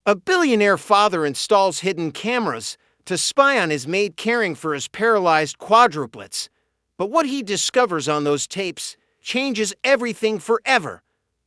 A billionaire father installs hidden cameras to spy on his maid caring for his paralyzed quadruplets. But what he discovers on those tapes changes everything forever.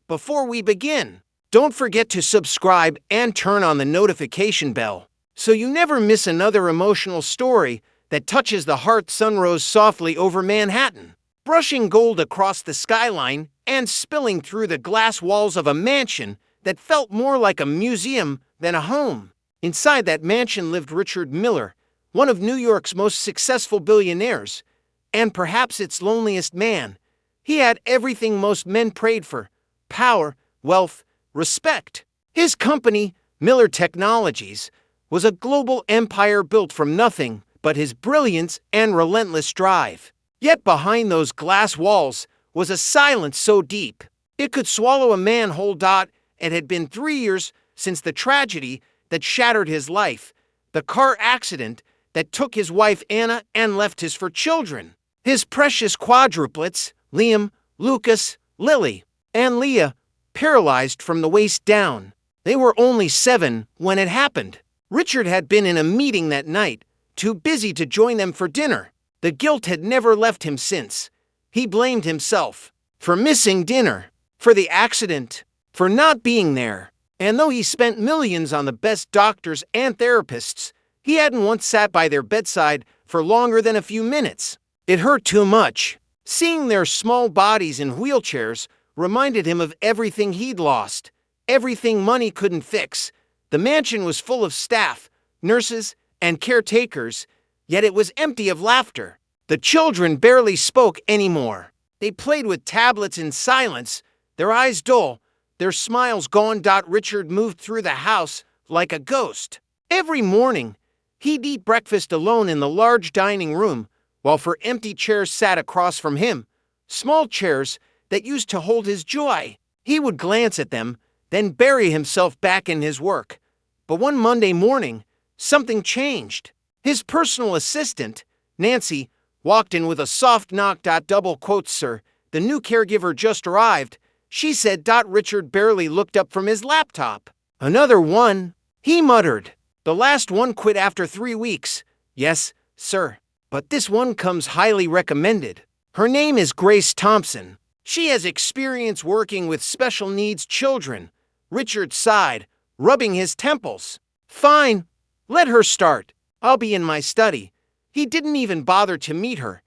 Before we begin, don't forget to subscribe and turn on the notification bell so you never miss another emotional story that touches the heart. Sun rose softly over Manhattan, brushing gold across the skyline and spilling through the glass walls of a mansion that felt more like a museum than a home. Inside that mansion lived Richard Miller, one of New York's most successful billionaires, and perhaps its loneliest man. He had everything most men prayed for: power, wealth, respect. His company, Miller Technologies, was a global empire built from nothing but his brilliance and relentless drive. Yet behind those glass walls was a silence so deep it could swallow a man whole. It had been 3 years since the tragedy that shattered his life, the car accident that took his wife Anna and left his 4 children. His precious quadruplets, Liam, Lucas, Lily, and Leah, paralyzed from the waist down. They were only 7 when it happened. Richard had been in a meeting that night, too busy to join them for dinner. The guilt had never left him since. He blamed himself for missing dinner, for the accident, for not being there. And though he spent millions on the best doctors and therapists, he hadn't once sat by their bedside for longer than a few minutes. It hurt too much. Seeing their small bodies in wheelchairs reminded him of everything he'd lost, everything money couldn't fix. The mansion was full of staff, nurses, and caretakers, yet it was empty of laughter. The children barely spoke anymore. They played with tablets in silence, their eyes dull, their smiles gone. Richard moved through the house like a ghost. Every morning, he'd eat breakfast alone in the large dining room, while 4 empty chairs sat across from him, small chairs that used to hold his joy. He would glance at them, then bury himself back in his work. But one Monday morning, something changed. His personal assistant, Nancy, walked in with a soft knock. Double quotes, "Sir, the new caregiver just arrived," she said. Richard barely looked up from his laptop. "Another one," he muttered. "The last one quit after 3 weeks. Yes, sir. But this one comes highly recommended. Her name is Grace Thompson. She has experience working with special needs children." Richard sighed, rubbing his temples. "Fine. Let her start. I'll be in my study." He didn't even bother to meet her.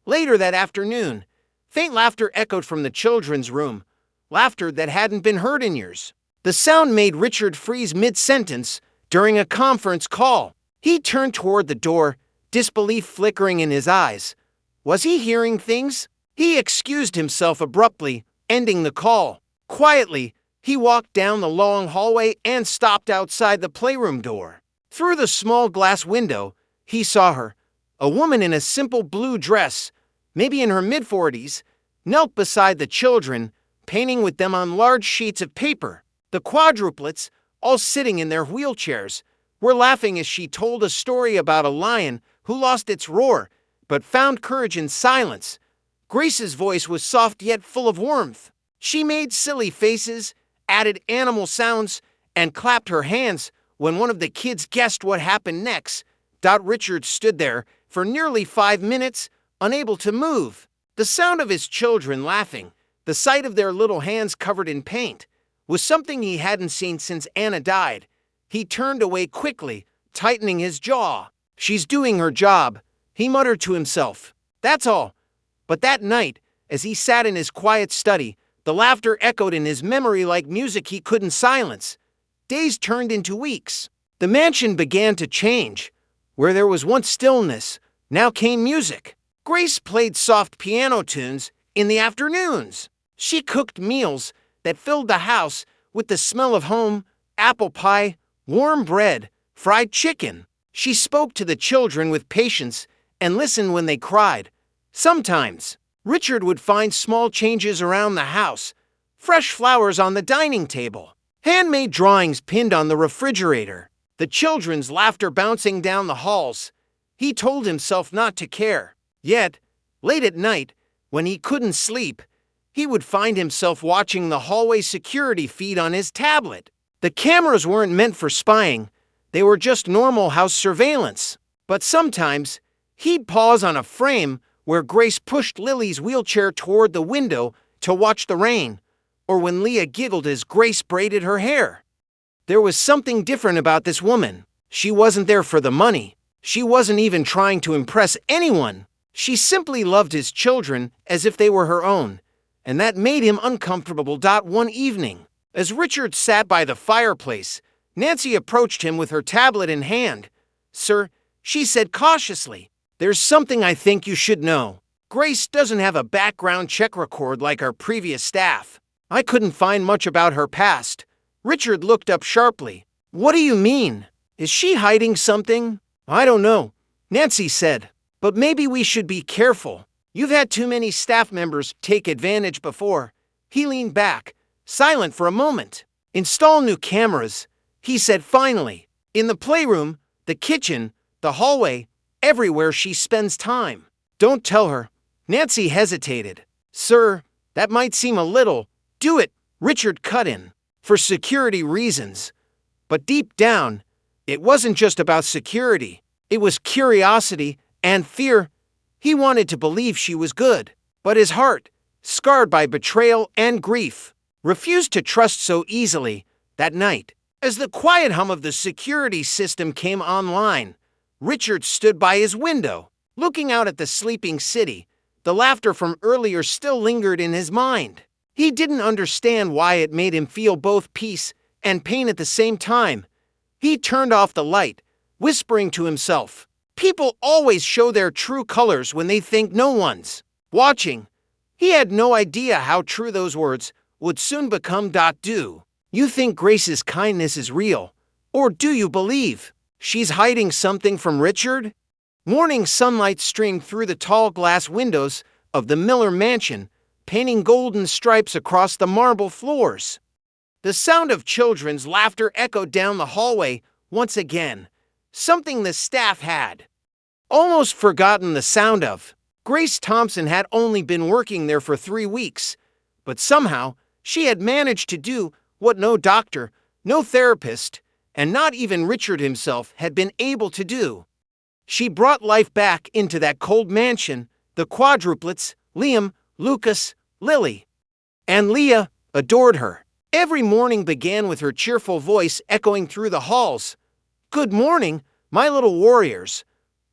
Later that afternoon, faint laughter echoed from the children's room, laughter that hadn't been heard in years. The sound made Richard freeze mid-sentence during a conference call. He turned toward the door, disbelief flickering in his eyes. Was he hearing things? He excused himself abruptly, ending the call. Quietly, he walked down the long hallway and stopped outside the playroom door. Through the small glass window, he saw her, a woman in a simple blue dress, maybe in her mid-40s, knelt beside the children, painting with them on large sheets of paper. The quadruplets, all sitting in their wheelchairs, were laughing as she told a story about a lion who lost its roar, but found courage in silence. Grace's voice was soft yet full of warmth. She made silly faces, added animal sounds, and clapped her hands when one of the kids guessed what happened next. Richard stood there for nearly 5 minutes, unable to move. The sound of his children laughing, the sight of their little hands covered in paint, was something he hadn't seen since Anna died. He turned away quickly, tightening his jaw. "She's doing her job," he muttered to himself. That's all. But that night, as he sat in his quiet study, the laughter echoed in his memory like music he couldn't silence. Days turned into weeks. The mansion began to change. Where there was once stillness, now came music. Grace played soft piano tunes in the afternoons. She cooked meals that filled the house with the smell of home: apple pie, warm bread, fried chicken. She spoke to the children with patience and listened when they cried. Sometimes, Richard would find small changes around the house: fresh flowers on the dining table, handmade drawings pinned on the refrigerator, the children's laughter bouncing down the halls. He told himself not to care. Yet, late at night, when he couldn't sleep, he would find himself watching the hallway security feed on his tablet. The cameras weren't meant for spying, they were just normal house surveillance. But sometimes, he'd pause on a frame where Grace pushed Lily's wheelchair toward the window to watch the rain, or when Leah giggled as Grace braided her hair. There was something different about this woman. She wasn't there for the money. She wasn't even trying to impress anyone. She simply loved his children as if they were her own, and that made him uncomfortable. One evening, as Richard sat by the fireplace, Nancy approached him with her tablet in hand. "Sir," she said cautiously, "there's something I think you should know. Grace doesn't have a background check record like our previous staff. I couldn't find much about her past." Richard looked up sharply. "What do you mean? Is she hiding something?" "I don't know," Nancy said, "but maybe we should be careful. You've had too many staff members take advantage before." He leaned back, silent for a moment. "Install new cameras," he said finally. "In the playroom, the kitchen, the hallway, everywhere she spends time." "Don't tell her." Nancy hesitated. "Sir, that might seem a little." "Do it," Richard cut in. "For security reasons." But deep down, it wasn't just about security. It was curiosity and fear. He wanted to believe she was good, but his heart, scarred by betrayal and grief, refused to trust so easily. That night, as the quiet hum of the security system came online, Richard stood by his window, looking out at the sleeping city. The laughter from earlier still lingered in his mind. He didn't understand why it made him feel both peace and pain at the same time. He turned off the light, whispering to himself, "People always show their true colors when they think no one's watching." He had no idea how true those words would soon become. Do you think Grace's kindness is real? Or do you believe she's hiding something from Richard? Morning sunlight streamed through the tall glass windows of the Miller mansion, painting golden stripes across the marble floors. The sound of children's laughter echoed down the hallway once again, something the staff had almost forgotten the sound of. Grace Thompson had only been working there for 3 weeks, but somehow she had managed to do what no doctor, no therapist, and not even Richard himself had been able to do. She brought life back into that cold mansion, the quadruplets, Liam, Lucas, Lily. And Leah adored her. Every morning began with her cheerful voice echoing through the halls. "Good morning, my little warriors.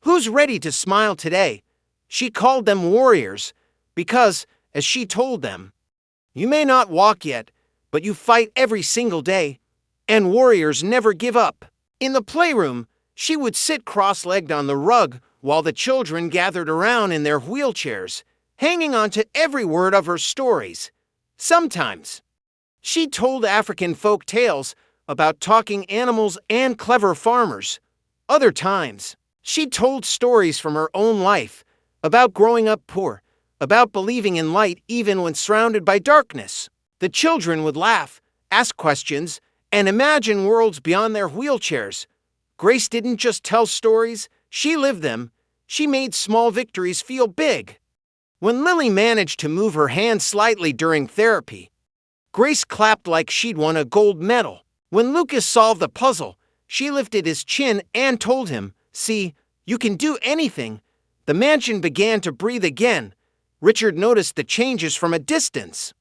Who's ready to smile today?" She called them warriors because, as she told them, "You may not walk yet, but you fight every single day, and warriors never give up." In the playroom, she would sit cross-legged on the rug while the children gathered around in their wheelchairs, hanging on to every word of her stories. Sometimes, she told African folk tales about talking animals and clever farmers. Other times, she told stories from her own life, about growing up poor, about believing in light even when surrounded by darkness. The children would laugh, ask questions, and imagine worlds beyond their wheelchairs. Grace didn't just tell stories, she lived them. She made small victories feel big. When Lily managed to move her hand slightly during therapy, Grace clapped like she'd won a gold medal. When Lucas solved the puzzle, she lifted his chin and told him, "See, you can do anything." The mansion began to breathe again. Richard noticed the changes from a distance.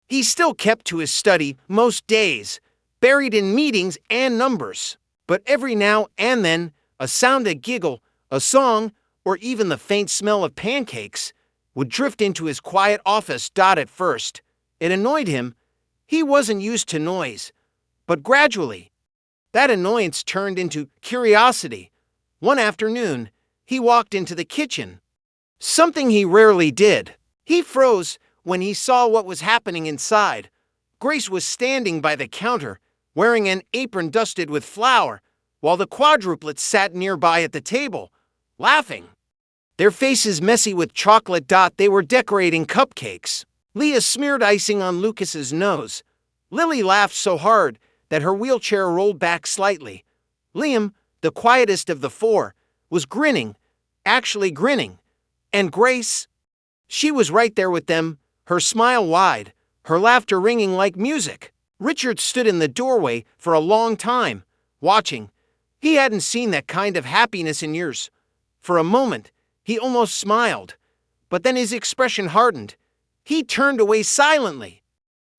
He still kept to his study most days, buried in meetings and numbers. But every now and then, a sound, a giggle, a song, or even the faint smell of pancakes would drift into his quiet office. At first, it annoyed him. He wasn't used to noise. But gradually, that annoyance turned into curiosity. One afternoon, he walked into the kitchen. Something he rarely did. He froze when he saw what was happening inside. Grace was standing by the counter, wearing an apron dusted with flour, while the quadruplets sat nearby at the table, laughing. Their faces messy with chocolate. They were decorating cupcakes. Leah smeared icing on Lucas's nose. Lily laughed so hard that her wheelchair rolled back slightly. Liam, the quietest of the four, was grinning, actually grinning. And Grace? She was right there with them, her smile wide, her laughter ringing like music. Richard stood in the doorway for a long time, watching. He hadn't seen that kind of happiness in years. For a moment, he almost smiled, but then his expression hardened. He turned away silently,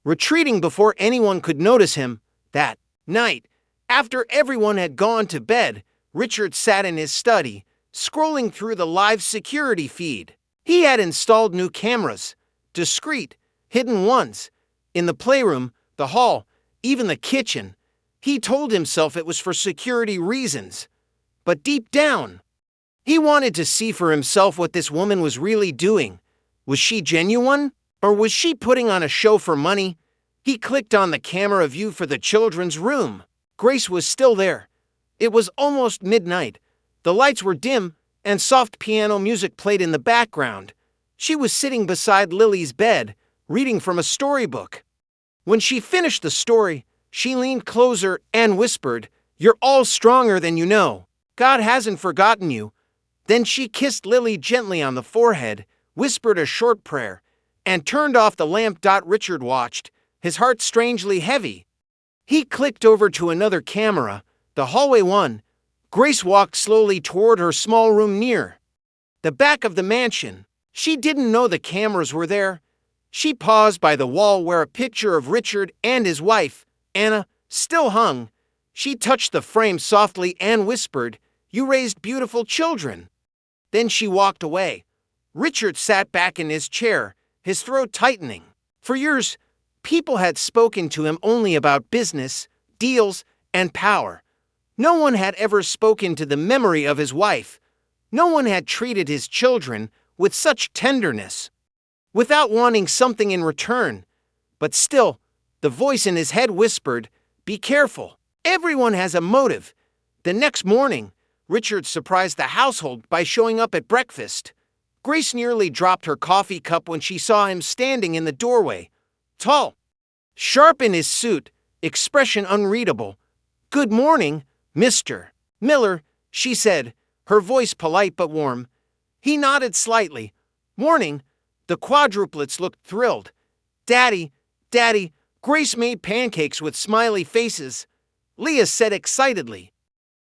retreating before anyone could notice him. That night, after everyone had gone to bed, Richard sat in his study, scrolling through the live security feed. He had installed new cameras, discreet, hidden ones, in the playroom, the hall, even the kitchen. He told himself it was for security reasons. But deep down, he wanted to see for himself what this woman was really doing. Was she genuine? Or was she putting on a show for money? He clicked on the camera view for the children's room. Grace was still there. It was almost midnight. The lights were dim, and soft piano music played in the background. She was sitting beside Lily's bed, reading from a storybook. When she finished the story, she leaned closer and whispered, "You're all stronger than you know. God hasn't forgotten you." Then she kissed Lily gently on the forehead, whispered a short prayer, and turned off the lamp. Richard watched, his heart strangely heavy. He clicked over to another camera, the hallway one. Grace walked slowly toward her small room near the back of the mansion. She didn't know the cameras were there. She paused by the wall where a picture of Richard and his wife, Anna, still hung. She touched the frame softly and whispered, "You raised beautiful children." Then she walked away. Richard sat back in his chair, his throat tightening. For years, people had spoken to him only about business, deals, and power. No one had ever spoken to the memory of his wife. No one had treated his children with such tenderness, without wanting something in return. But still, the voice in his head whispered, "Be careful. Everyone has a motive." The next morning, Richard surprised the household by showing up at breakfast. Grace nearly dropped her coffee cup when she saw him standing in the doorway. Tall, sharp in his suit, expression unreadable. "Good morning, Mr. Miller," she said, her voice polite but warm. He nodded slightly. "Morning." The quadruplets looked thrilled. "Daddy, Daddy." Grace made pancakes with smiley faces. Leah said excitedly,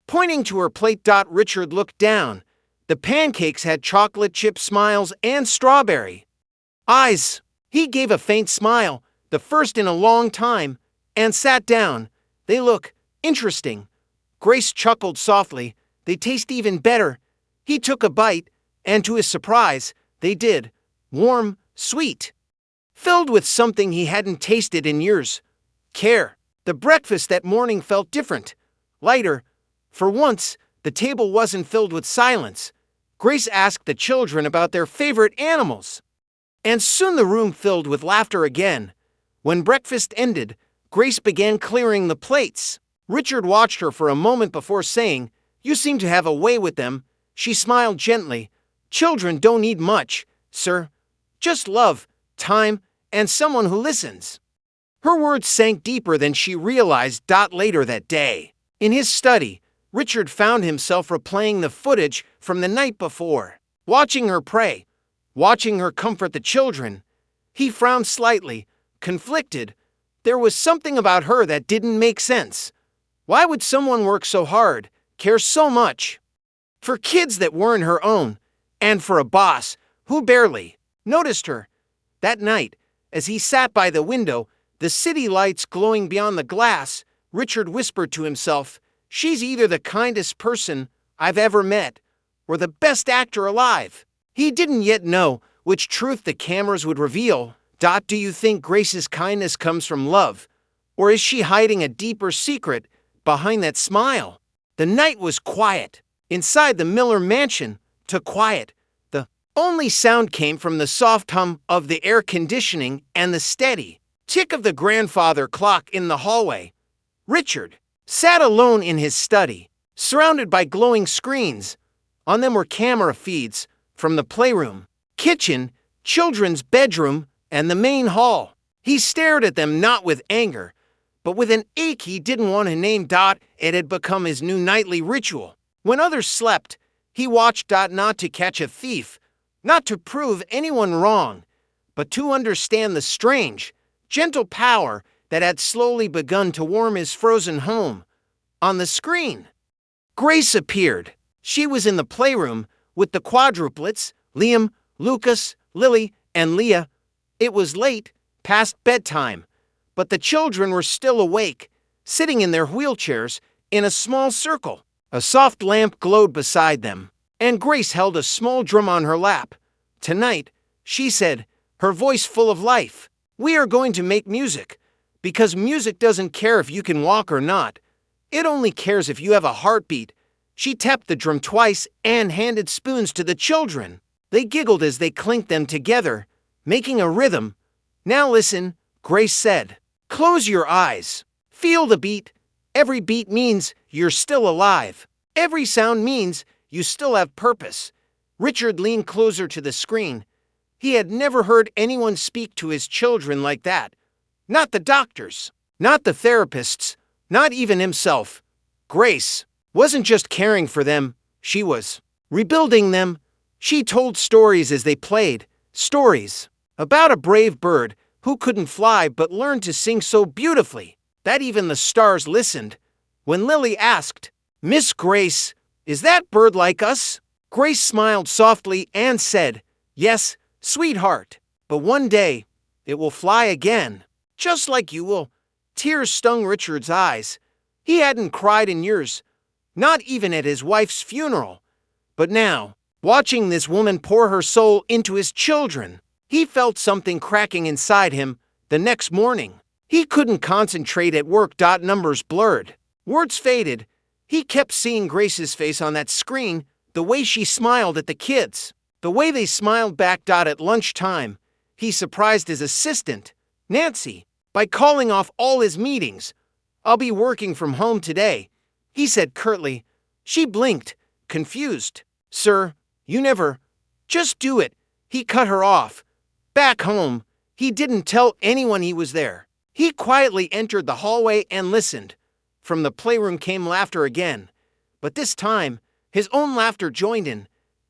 pointing to her plate. Richard looked down. The pancakes had chocolate chip smiles and strawberry eyes. He gave a faint smile, the first in a long time, and sat down. "They look interesting." Grace chuckled softly. "They taste even better." He took a bite, and to his surprise, they did. Warm, sweet, filled with something he hadn't tasted in years. Care. The breakfast that morning felt different, lighter. For once, the table wasn't filled with silence. Grace asked the children about their favorite animals. And soon the room filled with laughter again. When breakfast ended, Grace began clearing the plates. Richard watched her for a moment before saying, "You seem to have a way with them." She smiled gently. "Children don't need much, sir. Just love, time, and someone who listens." Her words sank deeper than she realized. Later that day, in his study, Richard found himself replaying the footage from the night before, watching her pray, watching her comfort the children. He frowned slightly, conflicted. There was something about her that didn't make sense. Why would someone work so hard, care so much, for kids that weren't her own, and for a boss who barely noticed her? That night, as he sat by the window, the city lights glowing beyond the glass, Richard whispered to himself, "She's either the kindest person I've ever met, or the best actor alive." He didn't yet know which truth the cameras would reveal. Do you think Grace's kindness comes from love, or is she hiding a deeper secret behind that smile? The night was quiet. Inside the Miller mansion, too quiet. The only sound came from the soft hum of the air conditioning and the steady tick of the grandfather clock in the hallway. Richard sat alone in his study, surrounded by glowing screens. On them were camera feeds from the playroom, kitchen, children's bedroom, and the main hall. He stared at them not with anger, but with an ache he didn't want to name. It had become his new nightly ritual. When others slept, he watched. Not to catch a thief, not to prove anyone wrong, but to understand the strange, gentle power that had slowly begun to warm his frozen home. On the screen, Grace appeared. She was in the playroom with the quadruplets, Liam, Lucas, Lily, and Leah. It was late, past bedtime, but the children were still awake, sitting in their wheelchairs in a small circle. A soft lamp glowed beside them, and Grace held a small drum on her lap. "Tonight," she said, her voice full of life, "we are going to make music, because music doesn't care if you can walk or not. It only cares if you have a heartbeat." She tapped the drum twice and handed spoons to the children. They giggled as they clinked them together, making a rhythm. "Now listen," Grace said. "Close your eyes. Feel the beat. Every beat means you're still alive. Every sound means you still have purpose." Richard leaned closer to the screen. He had never heard anyone speak to his children like that. Not the doctors, not the therapists, not even himself. Grace wasn't just caring for them, she was rebuilding them. She told stories as they played, stories about a brave bird who couldn't fly but learned to sing so beautifully that even the stars listened. When Lily asked, "Miss Grace, is that bird like us?" Grace smiled softly and said, "Yes, sweetheart, but one day it will fly again, just like you will." Tears stung Richard's eyes. He hadn't cried in years, not even at his wife's funeral. But now, watching this woman pour her soul into his children, he felt something cracking inside him. The next morning, he couldn't concentrate at work. Numbers blurred, words faded. He kept seeing Grace's face on that screen, the way she smiled at the kids, the way they smiled back. At lunchtime, he surprised his assistant, Nancy, by calling off all his meetings. "I'll be working from home today," he said curtly. She blinked, confused. "Sir, you never. Just do it." He cut her off. Back home, he didn't tell anyone he was there. He quietly entered the hallway and listened. From the playroom came laughter again, but this time, his own laughter joined in.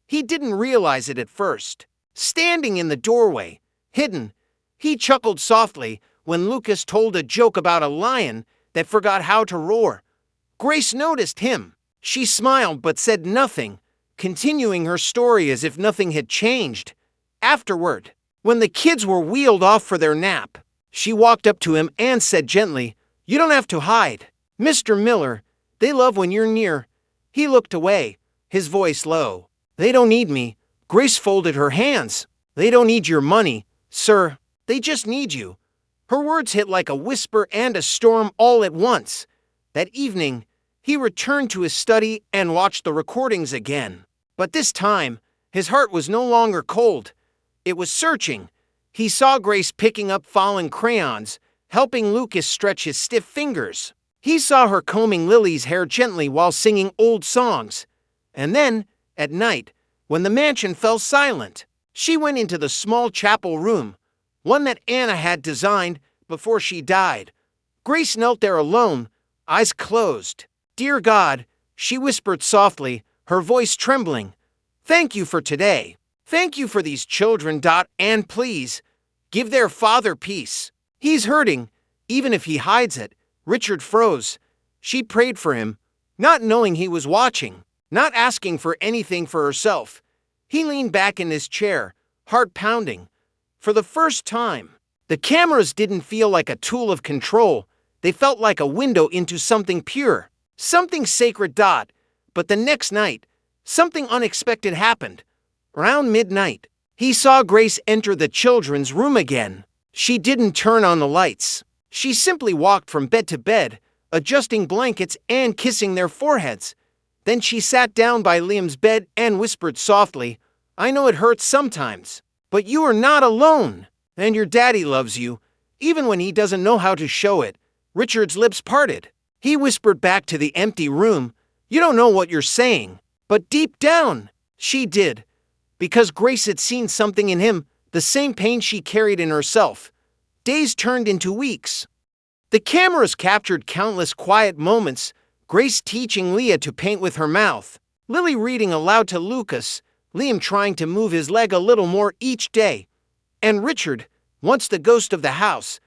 He didn't realize it at first. Standing in the doorway, hidden, he chuckled softly when Lucas told a joke about a lion that forgot how to roar. Grace noticed him. She smiled but said nothing, continuing her story as if nothing had changed. Afterward, when the kids were wheeled off for their nap, she walked up to him and said gently, "You don't have to hide. Mr. Miller, they love when you're near." He looked away, his voice low. "They don't need me." Grace folded her hands. "They don't need your money, sir. They just need you." Her words hit like a whisper and a storm all at once. That evening, he returned to his study and watched the recordings again. But this time, his heart was no longer cold. It was searching. He saw Grace picking up fallen crayons, helping Lucas stretch his stiff fingers. He saw her combing Lily's hair gently while singing old songs. And then, at night, when the mansion fell silent, she went into the small chapel room, one that Anna had designed before she died. Grace knelt there alone, eyes closed. "Dear God," she whispered softly, her voice trembling, "thank you for today. Thank you for these children. And please, give their father peace. He's hurting, even if he hides it." Richard froze. She prayed for him, not knowing he was watching, not asking for anything for herself. He leaned back in his chair, heart pounding. For the first time, the cameras didn't feel like a tool of control. They felt like a window into something pure, something sacred. But the next night, something unexpected happened. Around midnight, he saw Grace enter the children's room again. She didn't turn on the lights. She simply walked from bed to bed, adjusting blankets and kissing their foreheads. Then she sat down by Liam's bed and whispered softly, "I know it hurts sometimes, but you are not alone, and your daddy loves you, even when he doesn't know how to show it." Richard's lips parted. He whispered back to the empty room, "You don't know what you're saying." But deep down, she did, because Grace had seen something in him, the same pain she carried in herself. Days turned into weeks. The cameras captured countless quiet moments, Grace teaching Leah to paint with her mouth, Lily reading aloud to Lucas, Liam trying to move his leg a little more each day, and Richard, once the ghost of the house,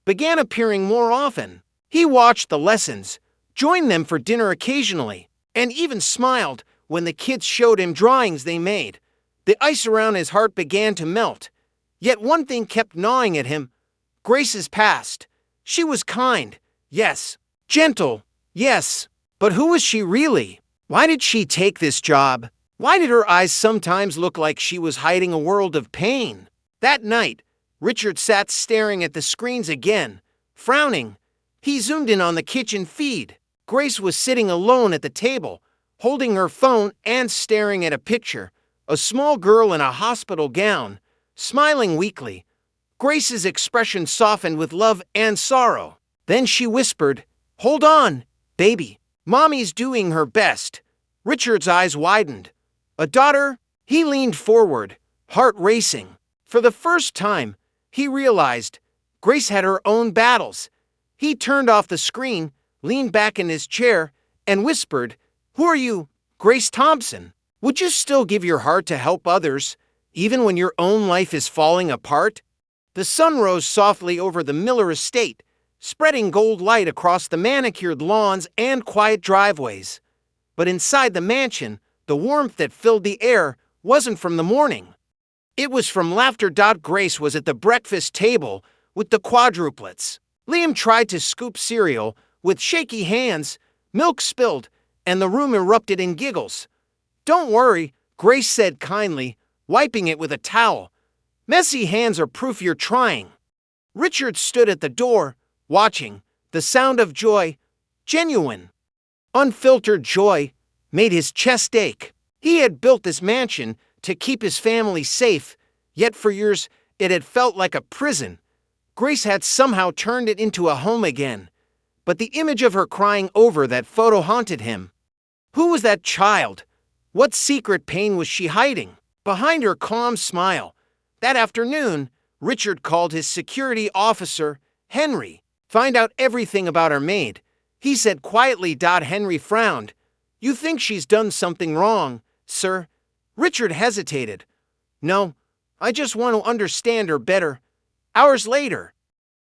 began appearing more often. He watched the lessons, joined them for dinner occasionally, and even smiled when the kids showed him drawings they made. The ice around his heart began to melt. Yet one thing kept gnawing at him: Grace's past. She was kind, yes. Gentle, yes. But who was she really? Why did she take this job? Why did her eyes sometimes look like she was hiding a world of pain? That night, Richard sat staring at the screens again, frowning. He zoomed in on the kitchen feed. Grace was sitting alone at the table, holding her phone and staring at a picture. A small girl in a hospital gown, smiling weakly. Grace's expression softened with love and sorrow. Then she whispered, "Hold on, baby. Mommy's doing her best." Richard's eyes widened. A daughter? He leaned forward, heart racing. For the first time, he realized Grace had her own battles. He turned off the screen, leaned back in his chair, and whispered, "Who are you, Grace Thompson? Would you still give your heart to help others, even when your own life is falling apart?" The sun rose softly over the Miller estate, spreading gold light across the manicured lawns and quiet driveways. But inside the mansion, the warmth that filled the air wasn't from the morning. It was from laughter. Grace was at the breakfast table with the quadruplets. Liam tried to scoop cereal with shaky hands, milk spilled, and the room erupted in giggles. "Don't worry," Grace said kindly, wiping it with a towel. "Messy hands are proof you're trying." Richard stood at the door, watching. The sound of joy, genuine, unfiltered joy, made his chest ache. He had built this mansion to keep his family safe, yet for years it had felt like a prison. Grace had somehow turned it into a home again. But the image of her crying over that photo haunted him. Who was that child? What secret pain was she hiding behind her calm smile? That afternoon, Richard called his security officer, Henry. "Find out everything about our maid," he said quietly. Henry frowned. "You think she's done something wrong, sir?" Richard hesitated. "No, I just want to understand her better." Hours later,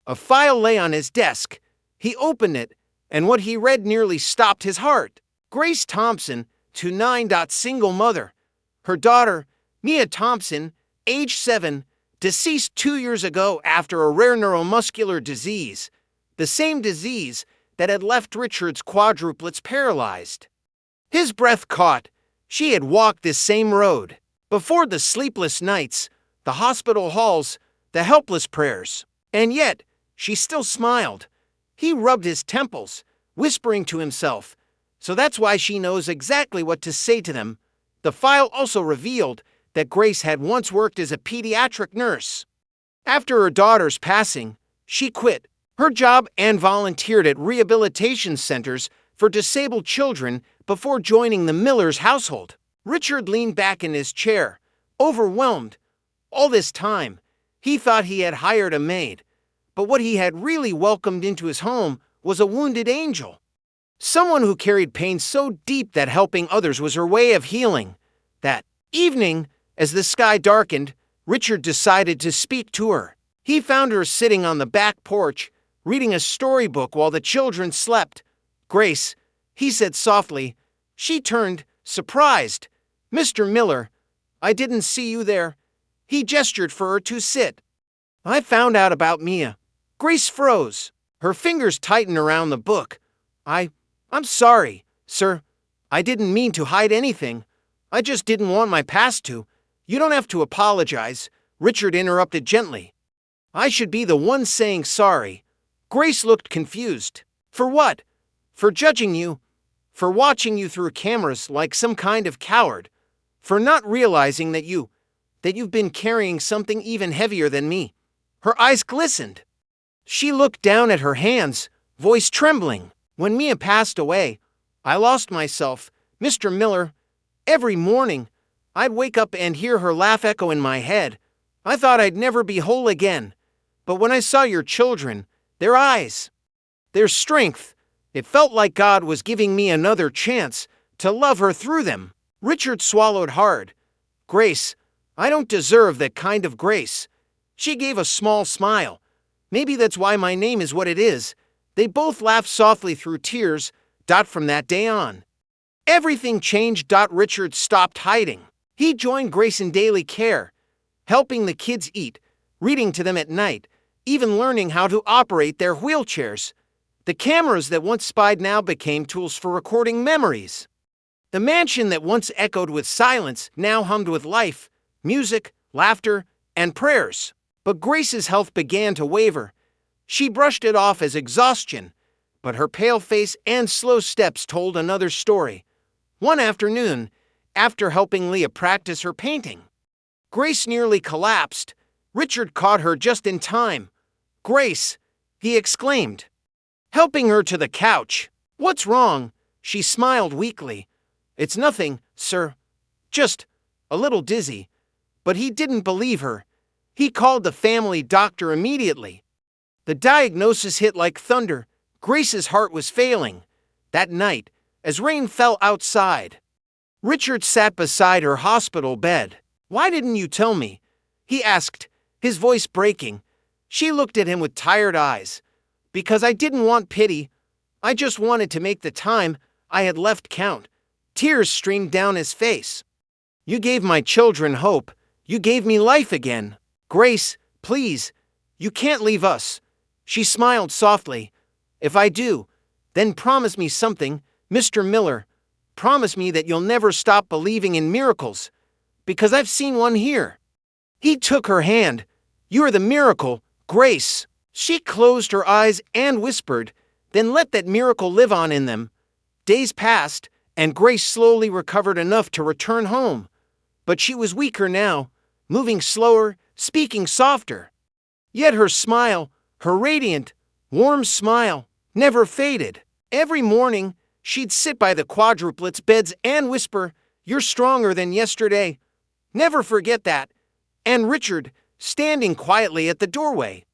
a file lay on his desk. He opened it, and what he read nearly stopped his heart. Grace Thompson, to 9. Single mother. Her daughter, Mia Thompson, age 7, deceased 2 years ago after a rare neuromuscular disease, the same disease that had left Richard's quadruplets paralyzed. His breath caught. She had walked this same road. Before the sleepless nights, the hospital halls, the helpless prayers. And yet, she still smiled. He rubbed his temples, whispering to himself, "So that's why she knows exactly what to say to them." The file also revealed that Grace had once worked as a pediatric nurse. After her daughter's passing, she quit her job and volunteered at rehabilitation centers for disabled children before joining the Miller's household. Richard leaned back in his chair, overwhelmed. All this time, he thought he had hired a maid, but what he had really welcomed into his home was a wounded angel. Someone who carried pain so deep that helping others was her way of healing. That evening, as the sky darkened, Richard decided to speak to her. He found her sitting on the back porch, reading a storybook while the children slept. "Grace," he said softly. She turned, surprised. "Mr. Miller, I didn't see you there." He gestured for her to sit. "I found out about Mia." Grace froze. Her fingers tightened around the book. I'm sorry, sir. I didn't mean to hide anything. I just didn't want my past to." "You don't have to apologize," Richard interrupted gently. "I should be the one saying sorry." Grace looked confused. "For what?" "For judging you. For watching you through cameras like some kind of coward. For not realizing that you've been carrying something even heavier than me." Her eyes glistened. She looked down at her hands, voice trembling. "When Mia passed away, I lost myself, Mr. Miller. Every morning, I'd wake up and hear her laugh echo in my head. I thought I'd never be whole again. But when I saw your children, their eyes, their strength, it felt like God was giving me another chance to love her through them." Richard swallowed hard. "Grace, I don't deserve that kind of grace." She gave a small smile. Maybe that's why my name is what it is." They both laughed softly through tears. From that day on, everything changed. Richard stopped hiding. He joined Grace in daily care, helping the kids eat, reading to them at night, even learning how to operate their wheelchairs. The cameras that once spied now became tools for recording memories. The mansion that once echoed with silence now hummed with life, music, laughter, and prayers. But Grace's health began to waver. She brushed it off as exhaustion, but her pale face and slow steps told another story. One afternoon, after helping Leah practice her painting, Grace nearly collapsed. Richard caught her just in time. "Grace!" he exclaimed, helping her to the couch. "What's wrong?" She smiled weakly. "It's nothing, sir. Just a little dizzy." But he didn't believe her. He called the family doctor immediately. The diagnosis hit like thunder. Grace's heart was failing. That night, as rain fell outside, Richard sat beside her hospital bed. "Why didn't you tell me?" he asked, his voice breaking. She looked at him with tired eyes. "Because I didn't want pity. I just wanted to make the time I had left count." Tears streamed down his face. "You gave my children hope. You gave me life again. Grace, please, you can't leave us." She smiled softly. "If I do, then promise me something, Mr. Miller. Promise me that you'll never stop believing in miracles, because I've seen one here." He took her hand. "You're the miracle, Grace." She closed her eyes and whispered, then let that miracle live on in them. Days passed, and Grace slowly recovered enough to return home. But she was weaker now, moving slower, speaking softer. Yet her smile, her radiant, warm smile, never faded. Every morning, she'd sit by the quadruplets' beds and whisper, "You're stronger than yesterday. Never forget that." And Richard, standing quietly at the doorway,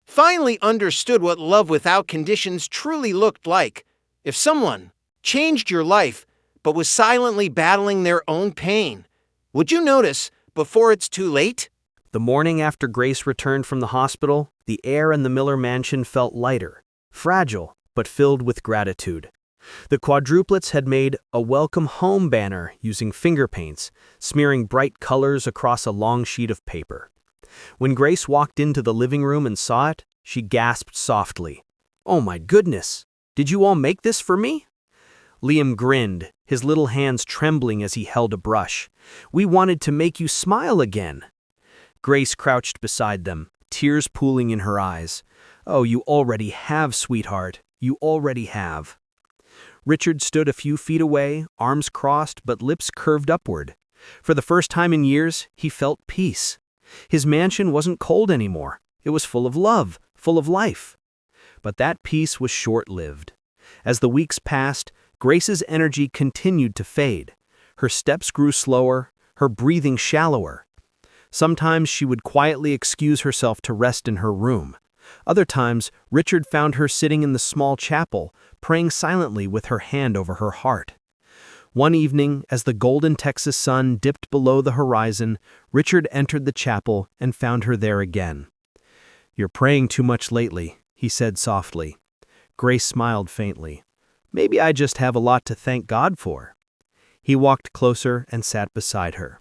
finally understood what love without conditions truly looked like. If someone changed your life but was silently battling their own pain, would you notice before it's too late? The morning after Grace returned from the hospital, the air in the Miller mansion felt lighter, fragile, but filled with gratitude. The quadruplets had made a welcome home banner using finger paints, smearing bright colors across a long sheet of paper. When Grace walked into the living room and saw it, she gasped softly. "Oh my goodness! Did you all make this for me?" Liam grinned, his little hands trembling as he held a brush. "We wanted to make you smile again." Grace crouched beside them, tears pooling in her eyes. "Oh, you already have, sweetheart. You already have." Richard stood a few feet away, arms crossed but lips curved upward. For the first time in years, he felt peace. His mansion wasn't cold anymore. It was full of love, full of life. But that peace was short-lived. As the weeks passed, Grace's energy continued to fade. Her steps grew slower, her breathing shallower. Sometimes she would quietly excuse herself to rest in her room. Other times, Richard found her sitting in the small chapel, praying silently with her hand over her heart. One evening, as the golden Texas sun dipped below the horizon, Richard entered the chapel and found her there again. "You're praying too much lately," he said softly. Grace smiled faintly. "Maybe I just have a lot to thank God for." He walked closer and sat beside her.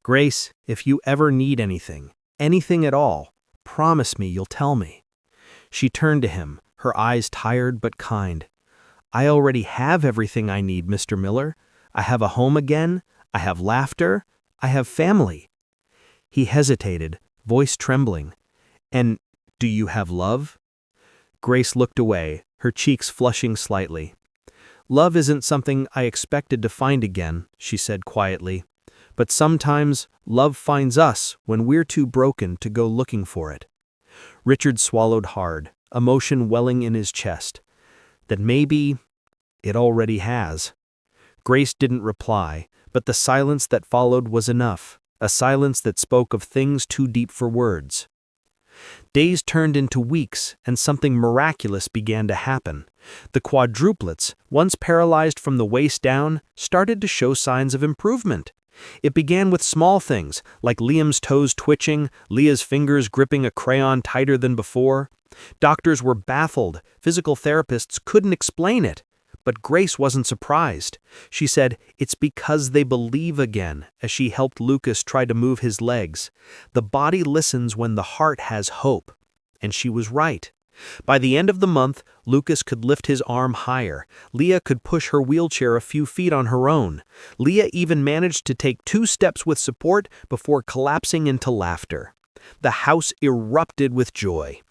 "Grace, if you ever need anything, anything at all, promise me you'll tell me." She turned to him, her eyes tired but kind. "I already have everything I need, Mr. Miller. I have a home again, I have laughter, I have family." He hesitated, voice trembling. "And do you have love?" Grace looked away, her cheeks flushing slightly. "Love isn't something I expected to find again," she said quietly. "But sometimes love finds us when we're too broken to go looking for it." Richard swallowed hard, emotion welling in his chest. That maybe it already has. Grace didn't reply, but the silence that followed was enough, a silence that spoke of things too deep for words. Days turned into weeks, and something miraculous began to happen. The quadruplets, once paralyzed from the waist down, started to show signs of improvement. It began with small things, like Liam's toes twitching, Leah's fingers gripping a crayon tighter than before. Doctors were baffled. Physical therapists couldn't explain it. But Grace wasn't surprised. She said, "It's because they believe again," as she helped Lucas try to move his legs. The body listens when the heart has hope. And she was right. By the end of the month, Lucas could lift his arm higher. Leah could push her wheelchair a few feet on her own. Leah even managed to take 2 steps with support before collapsing into laughter. The house erupted with joy.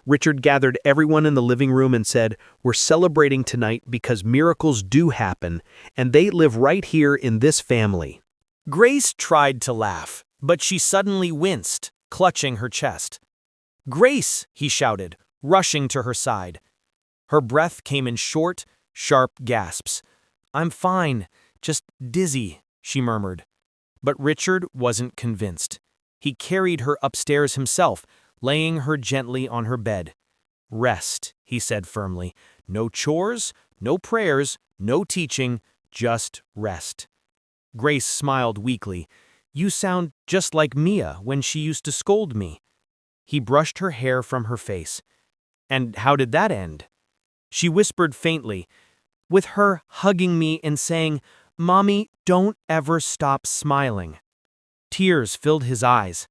Richard gathered everyone in the living room and said, "We're celebrating tonight because miracles do happen, and they live right here in this family." Grace tried to laugh, but she suddenly winced, clutching her chest. "Grace!" he shouted, rushing to her side. Her breath came in short, sharp gasps. "I'm fine, just dizzy," she murmured. But Richard wasn't convinced. He carried her upstairs himself, laying her gently on her bed. "Rest," he said firmly. "No chores, no prayers, no teaching, just rest." Grace smiled weakly. "You sound just like Mia when she used to scold me." He brushed her hair from her face. "And how did that end?" She whispered faintly, "With her hugging me and saying, 'Mommy, don't ever stop smiling.'" Tears filled his eyes.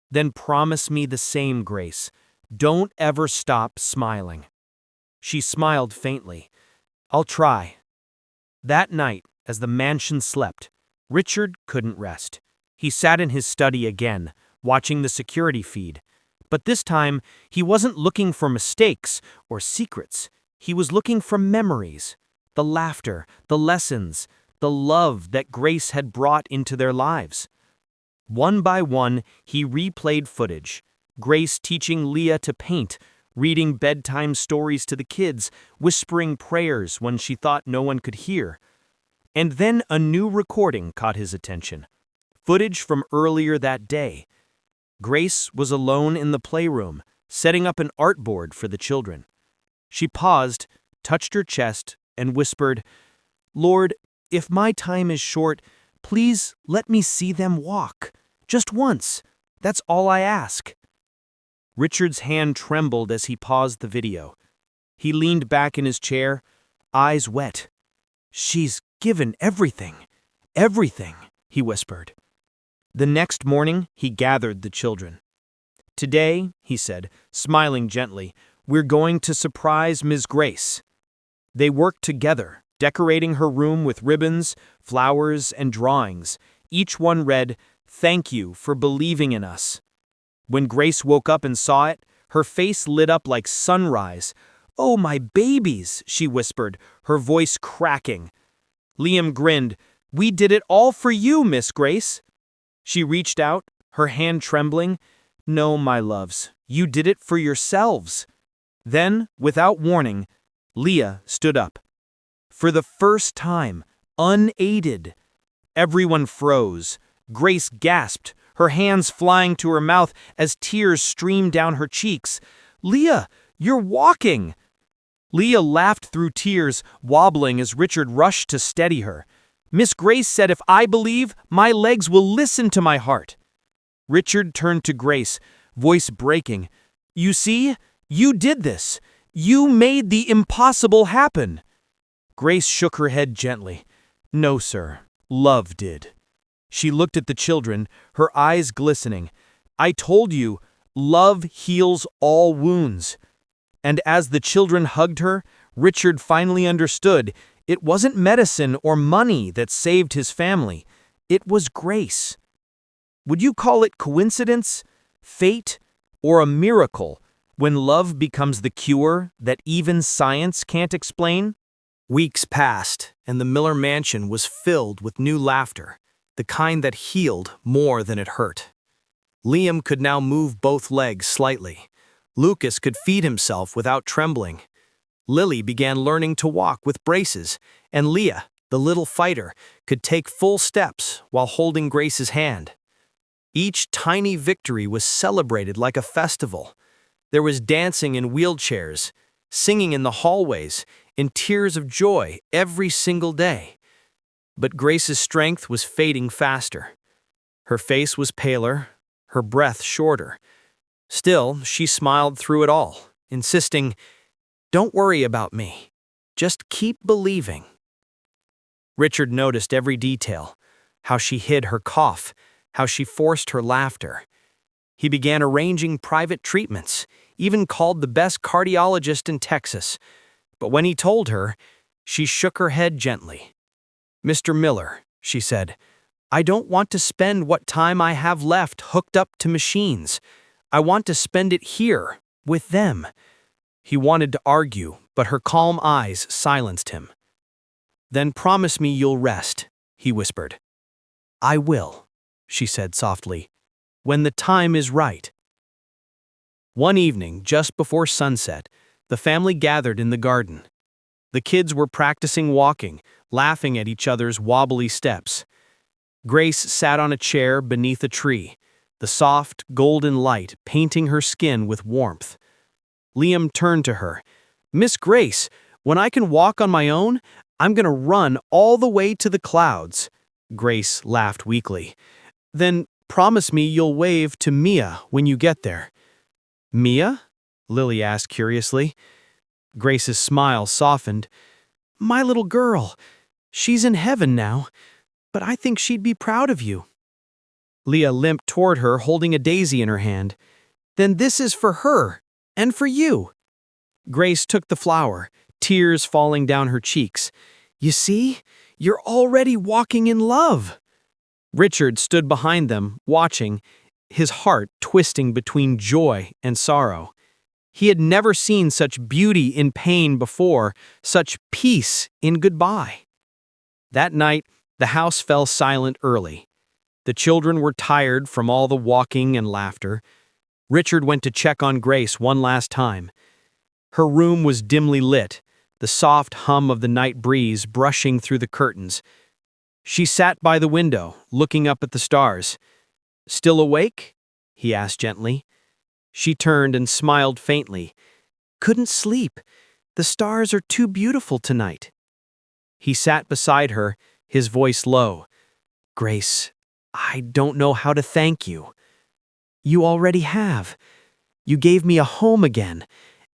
"Then promise me the same, Grace. Don't ever stop smiling." She smiled faintly. "I'll try." That night, as the mansion slept, Richard couldn't rest. He sat in his study again, watching the security feed. But this time, he wasn't looking for mistakes or secrets. He was looking for memories, the laughter, the lessons, the love that Grace had brought into their lives. One by one, he replayed footage. Grace teaching Leah to paint, reading bedtime stories to the kids, whispering prayers when she thought no one could hear. And then a new recording caught his attention. Footage from earlier that day. Grace was alone in the playroom, setting up an artboard for the children. She paused, touched her chest, and whispered, "Lord, if my time is short, please let me see them walk. Just once. That's all I ask." Richard's hand trembled as he paused the video. He leaned back in his chair, eyes wet. "She's given everything, everything," he whispered. The next morning, he gathered the children. "Today," he said, smiling gently, "we're going to surprise Ms. Grace." They worked together, decorating her room with ribbons, flowers, and drawings. Each one read, "Thank you for believing in us." When Grace woke up and saw it, her face lit up like sunrise. "Oh, my babies," she whispered, her voice cracking. Liam grinned. "We did it all for you, Miss Grace." She reached out, her hand trembling. "No, my loves, you did it for yourselves." Then, without warning, Leah stood up. For the first time, unaided. Everyone froze. Grace gasped, her hands flying to her mouth as tears streamed down her cheeks. "Leah, you're walking!" Leah laughed through tears, wobbling as Richard rushed to steady her. "Miss Grace said if I believe, my legs will listen to my heart." Richard turned to Grace, voice breaking. "You see? You did this. You made the impossible happen." Grace shook her head gently. "No, sir. Love did." She looked at the children, her eyes glistening. "I told you, love heals all wounds." And as the children hugged her, Richard finally understood it wasn't medicine or money that saved his family. It was grace. Would you call it coincidence, fate, or a miracle when love becomes the cure that even science can't explain? Weeks passed, and the Miller mansion was filled with new laughter, the kind that healed more than it hurt. Liam could now move both legs slightly. Lucas could feed himself without trembling. Lily began learning to walk with braces, and Leah, the little fighter, could take full steps while holding Grace's hand. Each tiny victory was celebrated like a festival. There was dancing in wheelchairs, singing in the hallways, and tears of joy every single day. But Grace's strength was fading faster. Her face was paler, her breath shorter. Still, she smiled through it all, insisting, "Don't worry about me. Just keep believing." Richard noticed every detail, how she hid her cough, how she forced her laughter. He began arranging private treatments, even called the best cardiologist in Texas. But when he told her, she shook her head gently. "Mr. Miller," she said, "I don't want to spend what time I have left hooked up to machines. I want to spend it here, with them." He wanted to argue, but her calm eyes silenced him. "Then promise me you'll rest," he whispered. "I will," she said softly, "when the time is right." One evening, just before sunset, the family gathered in the garden. The kids were practicing walking, laughing at each other's wobbly steps. Grace sat on a chair beneath a tree, the soft, golden light painting her skin with warmth. Liam turned to her. "Miss Grace, when I can walk on my own, I'm going to run all the way to the clouds." Grace laughed weakly. "Then promise me you'll wave to Mia when you get there." "Mia?" Lily asked curiously. Grace's smile softened. "My little girl. She's in heaven now, but I think she'd be proud of you." Leah limped toward her, holding a daisy in her hand. "Then this is for her, and for you." Grace took the flower, tears falling down her cheeks. "You see, you're already walking in love." Richard stood behind them, watching, his heart twisting between joy and sorrow. He had never seen such beauty in pain before, such peace in goodbye. That night, the house fell silent early. The children were tired from all the walking and laughter. Richard went to check on Grace one last time. Her room was dimly lit, the soft hum of the night breeze brushing through the curtains. She sat by the window, looking up at the stars. "Still awake?" he asked gently. She turned and smiled faintly. "Couldn't sleep. The stars are too beautiful tonight." He sat beside her, his voice low. "Grace, I don't know how to thank you." "You already have. You gave me a home again,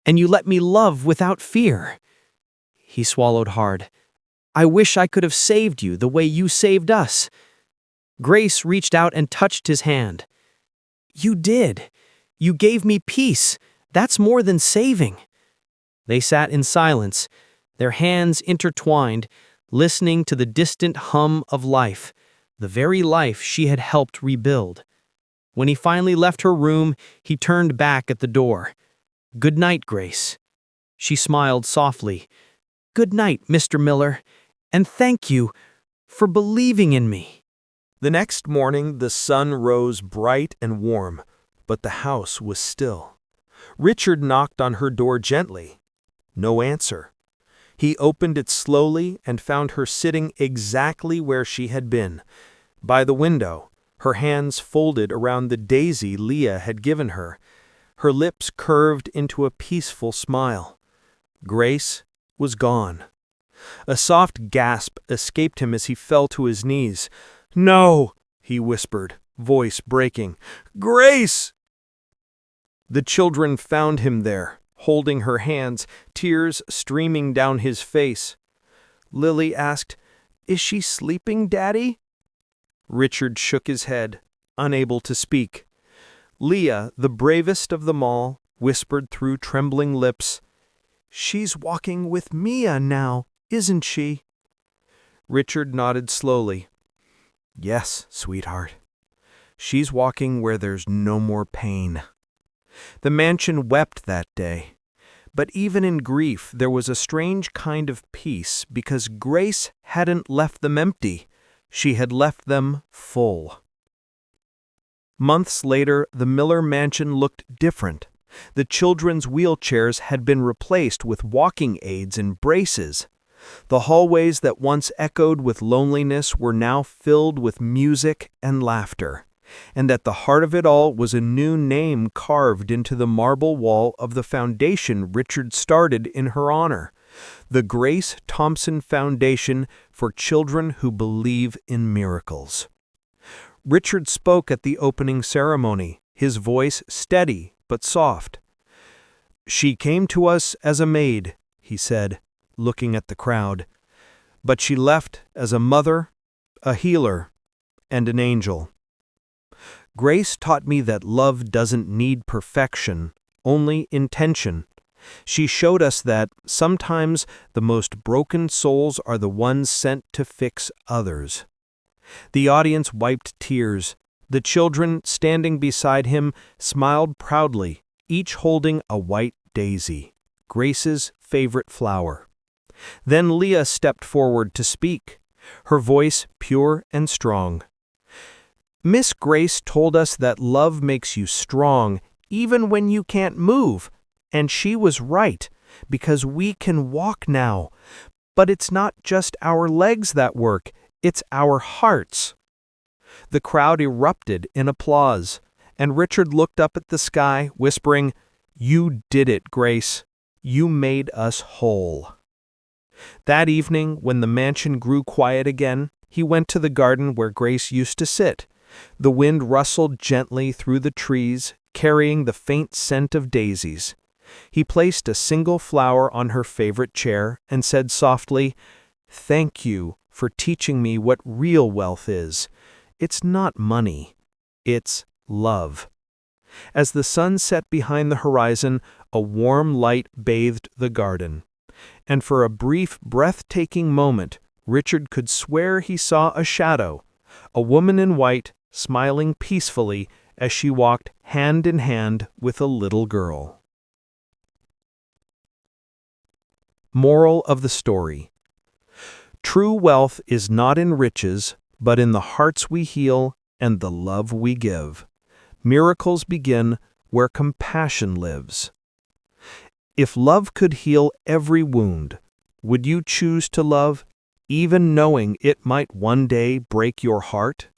and you let me love without fear." He swallowed hard. "I wish I could have saved you the way you saved us." Grace reached out and touched his hand. "You did. You gave me peace. That's more than saving." They sat in silence, their hands intertwined, listening to the distant hum of life, the very life she had helped rebuild. When he finally left her room, he turned back at the door. "Good night, Grace." She smiled softly. "Good night, Mr. Miller, and thank you for believing in me." The next morning, the sun rose bright and warm, but the house was still. Richard knocked on her door gently. No answer. He opened it slowly and found her sitting exactly where she had been, by the window, her hands folded around the daisy Leah had given her, her lips curved into a peaceful smile. Grace was gone. A soft gasp escaped him as he fell to his knees. "No!" he whispered, voice breaking. "Grace!" The children found him there, holding her hands, tears streaming down his face. Lily asked, "Is she sleeping, Daddy?" Richard shook his head, unable to speak. Leah, the bravest of them all, whispered through trembling lips, "She's walking with Mia now, isn't she?" Richard nodded slowly. "Yes, sweetheart. She's walking where there's no more pain." The mansion wept that day. But even in grief, there was a strange kind of peace because Grace hadn't left them empty. She had left them full. Months later, the Miller mansion looked different. The children's wheelchairs had been replaced with walking aids and braces. The hallways that once echoed with loneliness were now filled with music and laughter. And at the heart of it all was a new name carved into the marble wall of the foundation Richard started in her honor, the Grace Thompson Foundation for for children who believe in miracles. Richard spoke at the opening ceremony, his voice steady but soft. "She came to us as a maid," he said, looking at the crowd, "but she left as a mother, a healer, and an angel. Grace taught me that love doesn't need perfection, only intention. She showed us that sometimes the most broken souls are the ones sent to fix others." The audience wiped tears. The children, standing beside him, smiled proudly, each holding a white daisy, Grace's favorite flower. Then Leah stepped forward to speak, her voice pure and strong. "Miss Grace told us that love makes you strong even when you can't move, and she was right, because we can walk now. But it's not just our legs that work, it's our hearts." The crowd erupted in applause, and Richard looked up at the sky, whispering, "You did it, Grace. You made us whole." That evening, when the mansion grew quiet again, he went to the garden where Grace used to sit. The wind rustled gently through the trees, carrying the faint scent of daisies. He placed a single flower on her favorite chair and said softly, "Thank you for teaching me what real wealth is. It's not money. It's love." As the sun set behind the horizon, a warm light bathed the garden. And for a brief, breathtaking moment, Richard could swear he saw a shadow, a woman in white, smiling peacefully as she walked hand in hand with a little girl. Moral of the story: true wealth is not in riches, but in the hearts we heal and the love we give. Miracles begin where compassion lives. If love could heal every wound, would you choose to love, even knowing it might one day break your heart?